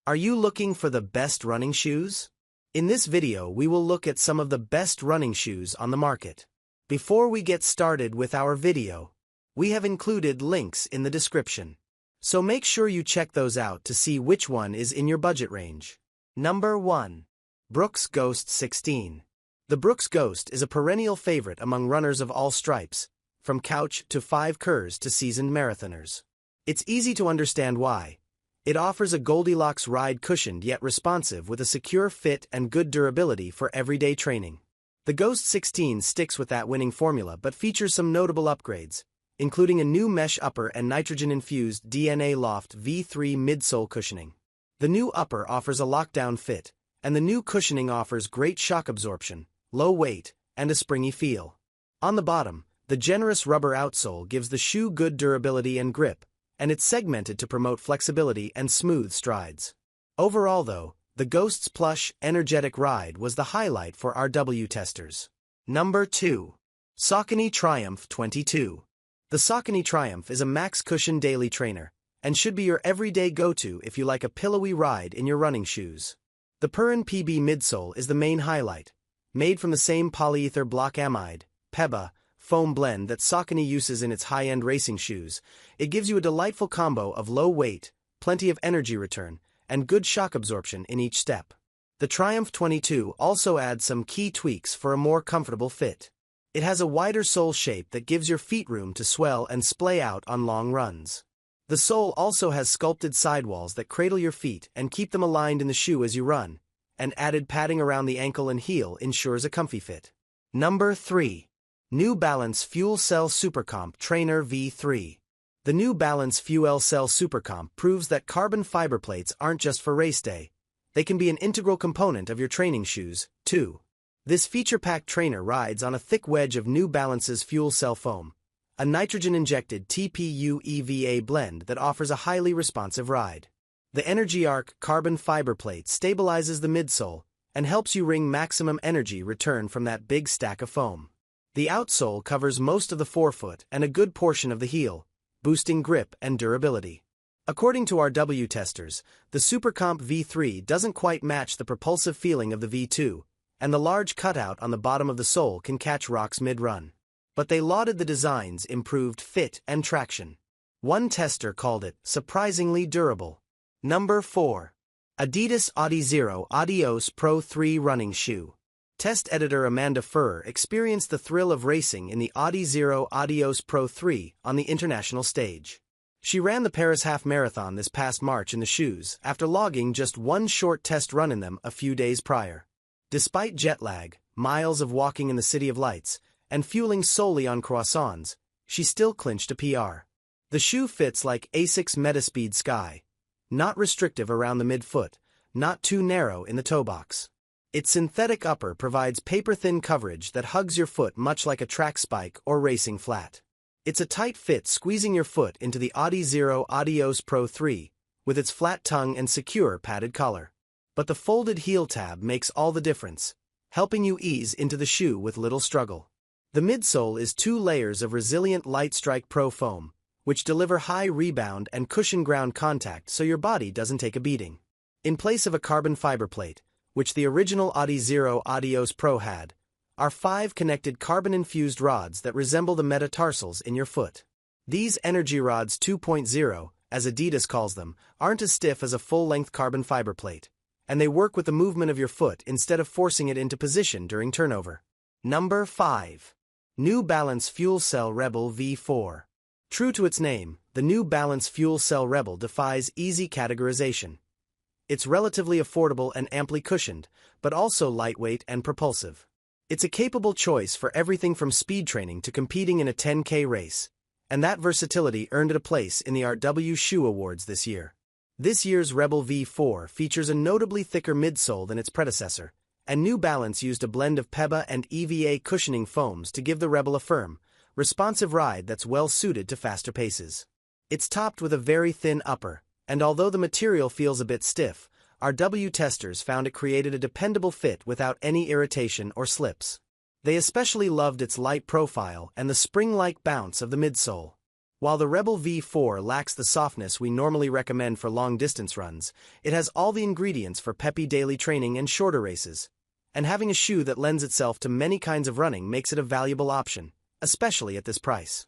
Are you looking for the best running shoes? In this video, we will look at some of the best running shoes on the market. Before we get started with our video, we have included links in the description. So make sure you check those out to see which one is in your budget range. Number 1. Brooks Ghost 16. The Brooks Ghost is a perennial favorite among runners of all stripes, from couch to 5Kers to seasoned marathoners. It's easy to understand why. It offers a Goldilocks ride, cushioned yet responsive, with a secure fit and good durability for everyday training. The Ghost 16 sticks with that winning formula but features some notable upgrades, including a new mesh upper and nitrogen-infused DNA Loft V3 midsole cushioning. The new upper offers a lockdown fit, and the new cushioning offers great shock absorption, low weight, and a springy feel. On the bottom, the generous rubber outsole gives the shoe good durability and grip, and it's segmented to promote flexibility and smooth strides. Overall though, the Ghost's plush, energetic ride was the highlight for our W testers. Number 2. Saucony Triumph 22. The Saucony Triumph is a max cushion daily trainer, and should be your everyday go-to if you like a pillowy ride in your running shoes. The Purin PB midsole is the main highlight, made from the same polyether block amide, PEBA, foam blend that Saucony uses in its high-end racing shoes. It gives you a delightful combo of low weight, plenty of energy return, and good shock absorption in each step. The Triumph 22 also adds some key tweaks for a more comfortable fit. It has a wider sole shape that gives your feet room to swell and splay out on long runs. The sole also has sculpted sidewalls that cradle your feet and keep them aligned in the shoe as you run, and added padding around the ankle and heel ensures a comfy fit. Number 3. New Balance FuelCell SuperComp Trainer V3. The New Balance FuelCell SuperComp proves that carbon fiber plates aren't just for race day. They can be an integral component of your training shoes, too. This feature-packed trainer rides on a thick wedge of New Balance's FuelCell foam, a nitrogen-injected TPU-EVA blend that offers a highly responsive ride. The Energy Arc carbon fiber plate stabilizes the midsole and helps you wring maximum energy return from that big stack of foam. The outsole covers most of the forefoot and a good portion of the heel, boosting grip and durability. According to our W testers, the SuperComp V3 doesn't quite match the propulsive feeling of the V2, and the large cutout on the bottom of the sole can catch rocks mid-run. But they lauded the design's improved fit and traction. One tester called it surprisingly durable. Number 4. Adidas Adizero Adios Pro 3 Running Shoe. Test editor Amanda Furrer experienced the thrill of racing in the Adizero Adios Pro 3 on the international stage. She ran the Paris Half Marathon this past March in the shoes after logging just one short test run in them a few days prior. Despite jet lag, miles of walking in the City of Lights, and fueling solely on croissants, she still clinched a PR. The shoe fits like Asics Metaspeed Sky, not restrictive around the midfoot, not too narrow in the toe box. Its synthetic upper provides paper-thin coverage that hugs your foot much like a track spike or racing flat. It's a tight fit, squeezing your foot into the Adizero Adios Pro 3, with its flat tongue and secure padded collar. But the folded heel tab makes all the difference, helping you ease into the shoe with little struggle. The midsole is 2 layers of resilient Light Strike Pro foam, which deliver high rebound and cushion ground contact so your body doesn't take a beating. In place of a carbon fiber plate, which the original Adizero Adios Pro had, are 5 connected carbon-infused rods that resemble the metatarsals in your foot. These Energy Rods 2.0, as Adidas calls them, aren't as stiff as a full-length carbon fiber plate, and they work with the movement of your foot instead of forcing it into position during turnover. Number 5. New Balance FuelCell Rebel V4. True to its name, the New Balance FuelCell Rebel defies easy categorization. It's relatively affordable and amply cushioned, but also lightweight and propulsive. It's a capable choice for everything from speed training to competing in a 10K race, and that versatility earned it a place in the RW Shoe Awards this year. This year's Rebel V4 features a notably thicker midsole than its predecessor, and New Balance used a blend of PEBA and EVA cushioning foams to give the Rebel a firm, responsive ride that's well suited to faster paces. It's topped with a very thin upper, and although the material feels a bit stiff, our W testers found it created a dependable fit without any irritation or slips. They especially loved its light profile and the spring-like bounce of the midsole. While the Rebel V4 lacks the softness we normally recommend for long-distance runs, it has all the ingredients for peppy daily training and shorter races. And having a shoe that lends itself to many kinds of running makes it a valuable option, especially at this price.